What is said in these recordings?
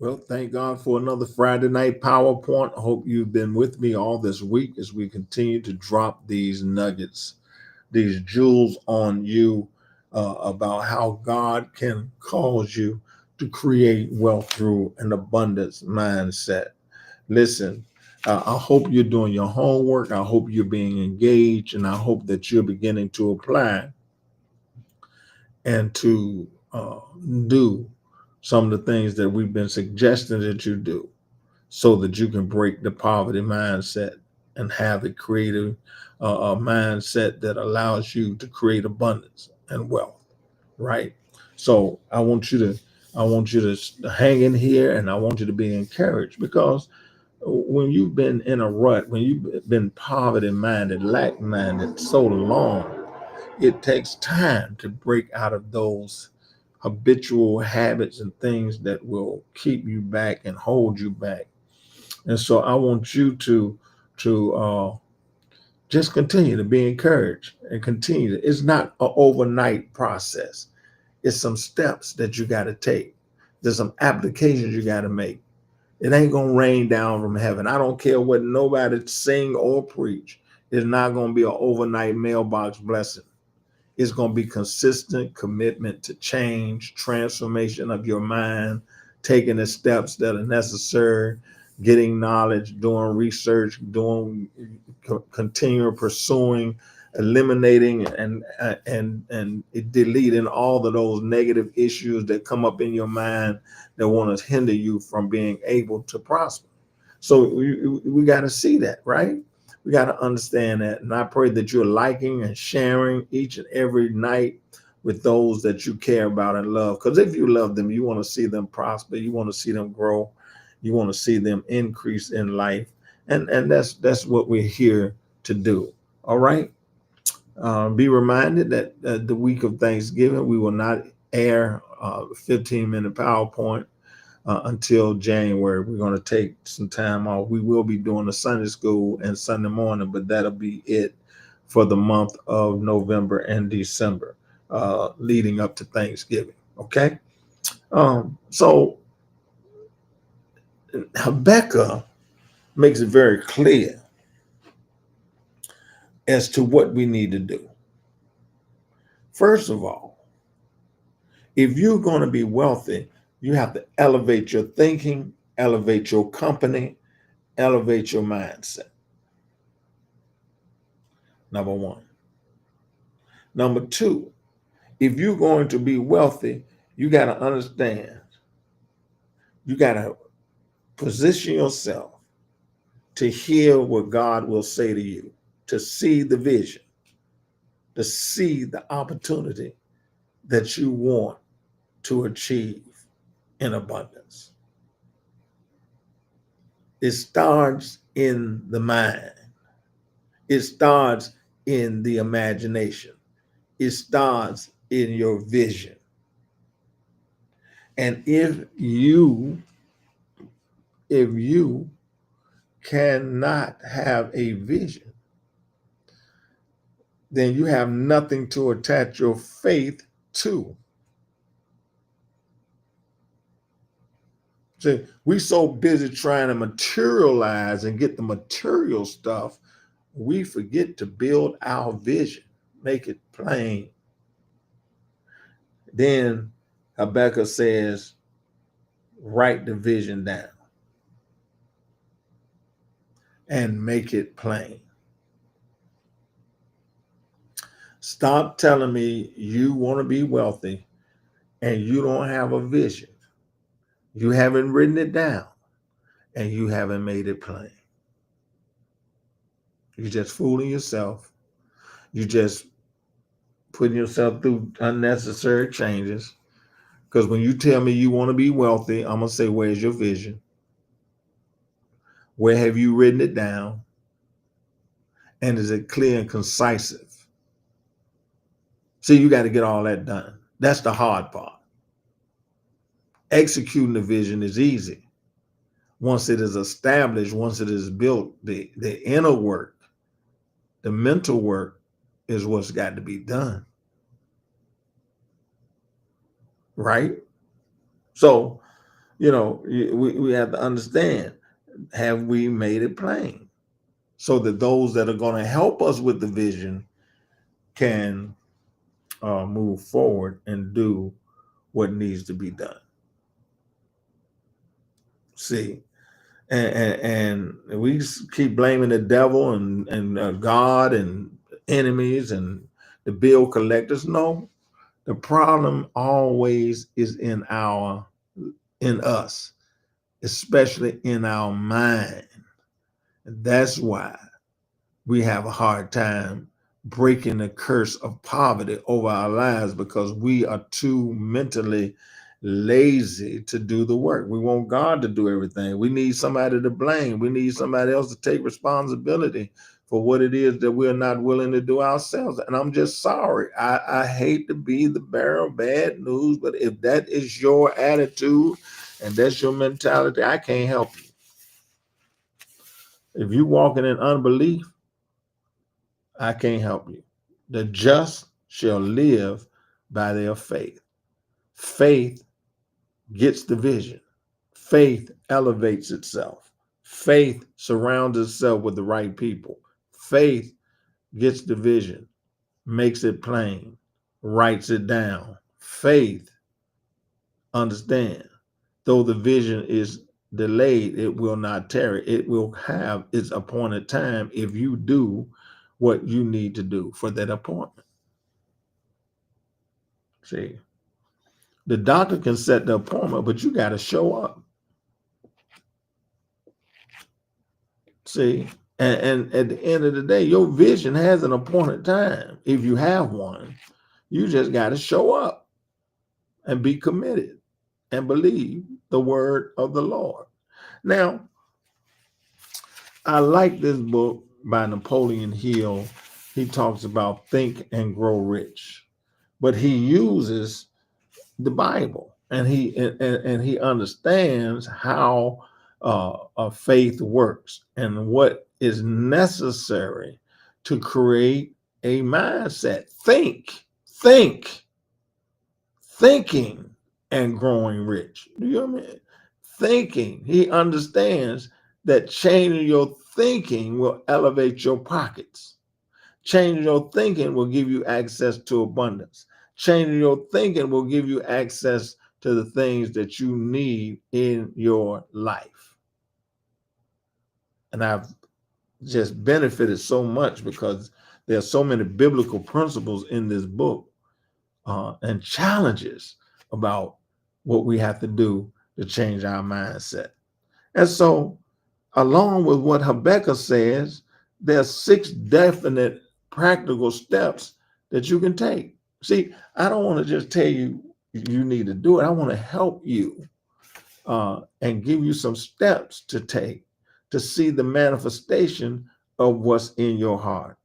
Well, thank God for another Friday night PowerPoint. I hope you've been with me all this week as we continue to drop these nuggets, these jewels on you about how God can cause you to create wealth through an abundance mindset. Listen, I hope you're doing your homework. I hope you're being engaged, and I hope that you're beginning to apply and to do some of the things that we've been suggesting that you do so that you can break the poverty mindset and have a creative a mindset that allows you to create abundance and wealth, right? So I want you to hang in here, and I want you to be encouraged, because when you've been in a rut, when you've been poverty minded, lack minded so long, it takes time to break out of those habitual habits and things that will keep you back and hold you back. And so I want you to just continue to be encouraged and continue. It's not an overnight process. It's some steps that you got to take. There's some applications you got to make. It ain't gonna rain down from heaven. I don't care what nobody sing or preach. It's not gonna be an overnight mailbox blessing. It's going to be consistent commitment to change, transformation of your mind, taking the steps that are necessary, getting knowledge, doing research, doing continuing pursuing, eliminating and deleting all of those negative issues that come up in your mind that want to hinder you from being able to prosper. So we got to see that, right? We got to understand that. And I pray that you're liking and sharing each and every night with those that you care about and love. Because if you love them, you want to see them prosper. You want to see them grow. You want to see them increase in life. And that's what we're here to do. All right. Be reminded that the week of Thanksgiving, we will not air 15-minute PowerPoint until January. We're going to take some time off. We will be doing the Sunday school and Sunday morning, but that'll be it for the month of November and December, leading up to Thanksgiving. Okay. So Habakkuk makes it very clear as to what we need to do. First of all, if you're going to be wealthy, you have to elevate your thinking, elevate your company, elevate your mindset. Number one. Number two, if you're going to be wealthy, you got to understand, you got to position yourself to hear what God will say to you, to see the vision, to see the opportunity that you want to achieve in abundance. It starts in the mind. It starts in the imagination. It starts in your vision. And if you cannot have a vision, then you have nothing to attach your faith to. So we so busy trying to materialize and get the material stuff, we forget to build our vision, make it plain. Then Habakkuk says, write the vision down and make it plain. Stop telling me you want to be wealthy and you don't have a vision. You haven't written it down and you haven't made it plain. You're just fooling yourself. You're just putting yourself through unnecessary changes. Because when you tell me you want to be wealthy, I'm going to say, where's your vision? Where have you written it down? And is it clear and concise? See, you got to get all that done. That's the hard part. Executing the vision is easy. Once it is established, once it is built, the inner work, the mental work is what's got to be done. Right? So we have to understand, have we made it plain so that those that are going to help us with the vision can move forward and do what needs to be done? See, and we keep blaming the devil and God and enemies and the bill collectors. No, the problem always is in us, especially in our mind. That's why we have a hard time breaking the curse of poverty over our lives, because we are too mentally lazy to do the work. We want God to do everything. We need somebody to blame. We need somebody else to take responsibility for what it is that we're not willing to do ourselves. And I'm just sorry. I hate to be the bearer of bad news, but if that is your attitude and that's your mentality, I can't help you. If you're walking in unbelief, I can't help you. The just shall live by their faith. Faith gets the vision. Faith elevates itself. Faith surrounds itself with the right people. Faith gets the vision, makes it plain, writes it down. Faith, understand, though the vision is delayed, it will not tarry. It will have its appointed time if you do what you need to do for that appointment. See, the doctor can set the appointment, but you got to show up. See, and at the end of the day, your vision has an appointed time. If you have one, you just got to show up and be committed and believe the word of the Lord. Now, I like this book by Napoleon Hill. He talks about Think and Grow Rich, but he uses the Bible, and he understands how faith works and what is necessary to create a mindset. Thinking and growing rich. Do you know what I mean? Thinking. He understands that changing your thinking will elevate your pockets. Changing your thinking will give you access to abundance. Changing your thinking will give you access to the things that you need in your life. And I've just benefited so much because there are so many biblical principles in this book and challenges about what we have to do to change our mindset. And so, along with what Habakkuk says, there are 6 definite practical steps that you can take. See, I don't want to just tell you you need to do it. I want to help you and give you some steps to take to see the manifestation of what's in your heart.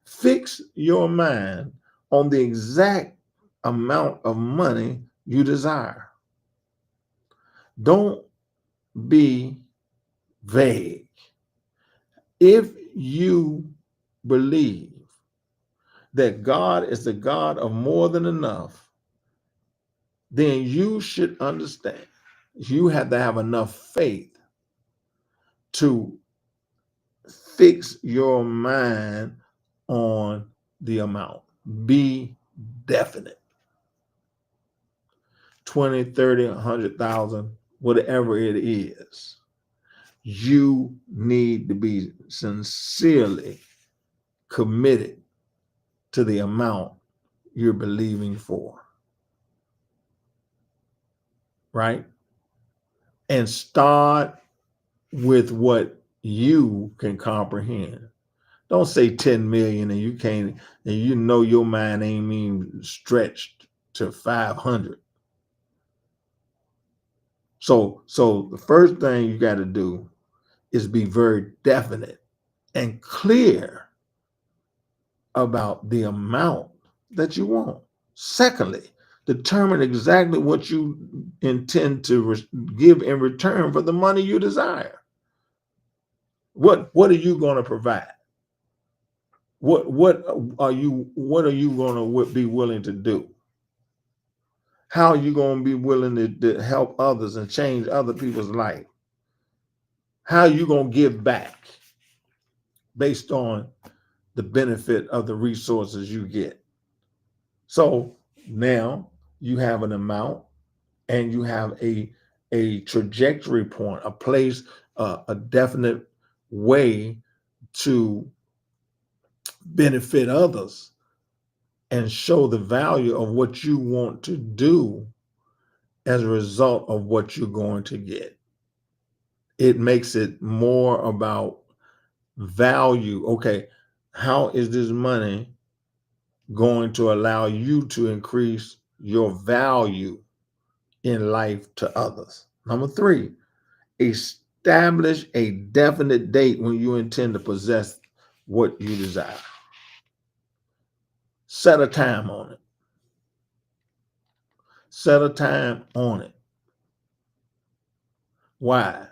Fix your mind on the exact amount of money you desire. Don't be vague. If you believe that God is the God of more than enough, then you should understand you have to have enough faith to fix your mind on the amount. Be definite. 20, 30, 100,000, whatever it is. You need to be sincerely committed to the amount you're believing for. Right? And start with what you can comprehend. Don't say 10 million and you can't, and you know your mind ain't even stretched to 500. So the first thing you got to do is be very definite and clear about the amount that you want. Secondly, determine exactly what you intend to give in return for the money you desire. What are you going to provide? What are you going to be willing to do? How are you going to be willing to help others and change other people's life? How are you going to give back based on the benefit of the resources you get? So now you have an amount and you have a trajectory point, a place, a definite way to benefit others and show the value of what you want to do as a result of what you're going to get. It makes it more about value. Okay, how is this money going to allow you to increase your value in life to others? Number three, establish a definite date when you intend to possess what you desire. Set a time on it. Set a time on it. Why?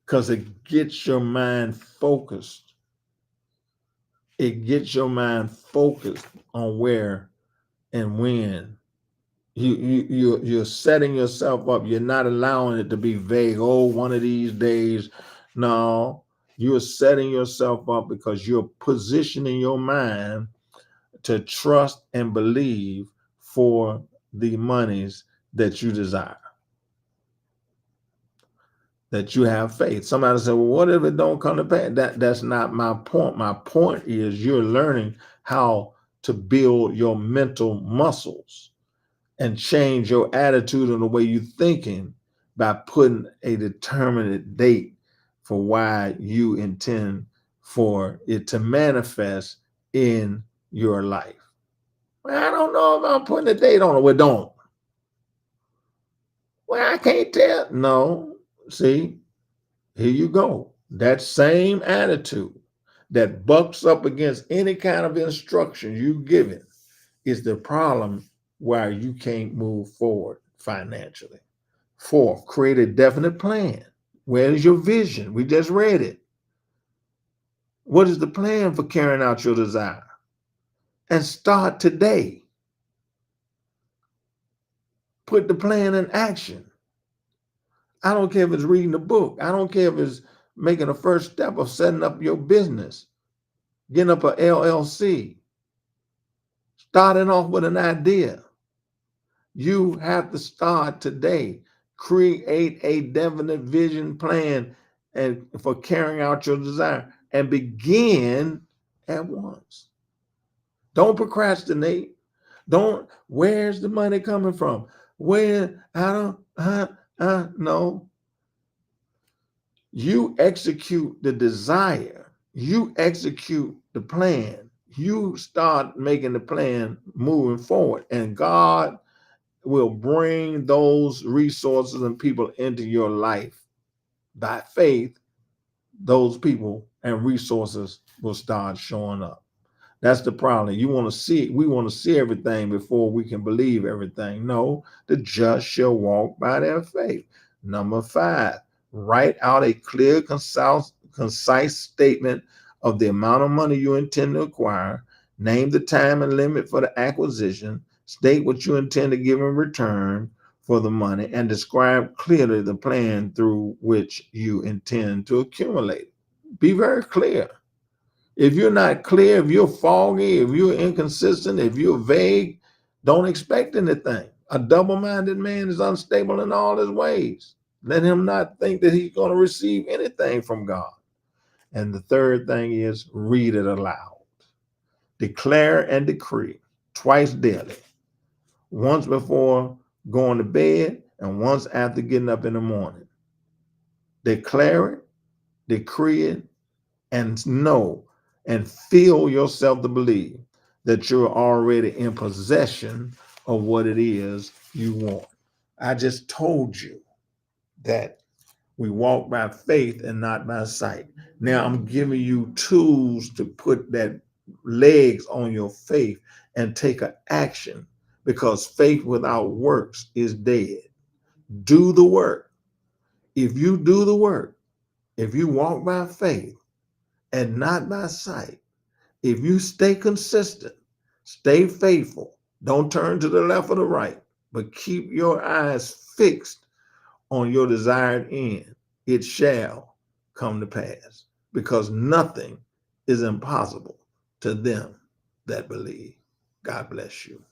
Because it gets your mind focused. It gets your mind focused on where and when. You're setting yourself up. You're not allowing it to be vague. Oh, one of these days. No, you're setting yourself up because you're positioning your mind to trust and believe for the monies that you desire, that you have faith. Somebody said, well, what if it don't come to pass? That's not my point. My point is you're learning how to build your mental muscles and change your attitude and the way you're thinking by putting a determinate date for why you intend for it to manifest in your life. Well, I don't know if I'm putting a date on it. Well, don't. Well, I can't tell. No, see, here you go. That same attitude that bucks up against any kind of instruction you give it is the problem why you can't move forward financially. Fourth, create a definite plan. Where is your vision? We just read it. What is the plan for carrying out your desire? And start today. Put the plan in action. I don't care if it's reading a book. I don't care if it's making a first step of setting up your business, getting up an LLC, starting off with an idea. You have to start today. Create a definite vision plan and for carrying out your desire and begin at once. Don't procrastinate. Where's the money coming from? No. You execute the desire. You execute the plan. You start making the plan moving forward, and God will bring those resources and people into your life. By faith, those people and resources will start showing up. That's the problem. We want to see everything before we can believe everything. No, the just shall walk by their faith. Number 5, write out a clear, concise statement of the amount of money you intend to acquire. Name the time and limit for the acquisition. State what you intend to give in return for the money and describe clearly the plan through which you intend to accumulate. Be very clear. If you're not clear, if you're foggy, if you're inconsistent, if you're vague, don't expect anything. A double-minded man is unstable in all his ways. Let him not think that he's going to receive anything from God. And the third thing is read it aloud. Declare and decree twice daily, once before going to bed and once after getting up in the morning. Declare it, decree it, and know and feel yourself to believe that you're already in possession of what it is you want. I just told you that we walk by faith and not by sight. Now I'm giving you tools to put that legs on your faith and take an action, because faith without works is dead. Do the work. If you do the work, if you walk by faith and not by sight, if you stay consistent, stay faithful, don't turn to the left or the right, but keep your eyes fixed on your desired end. It shall come to pass, because nothing is impossible to them that believe. God bless you.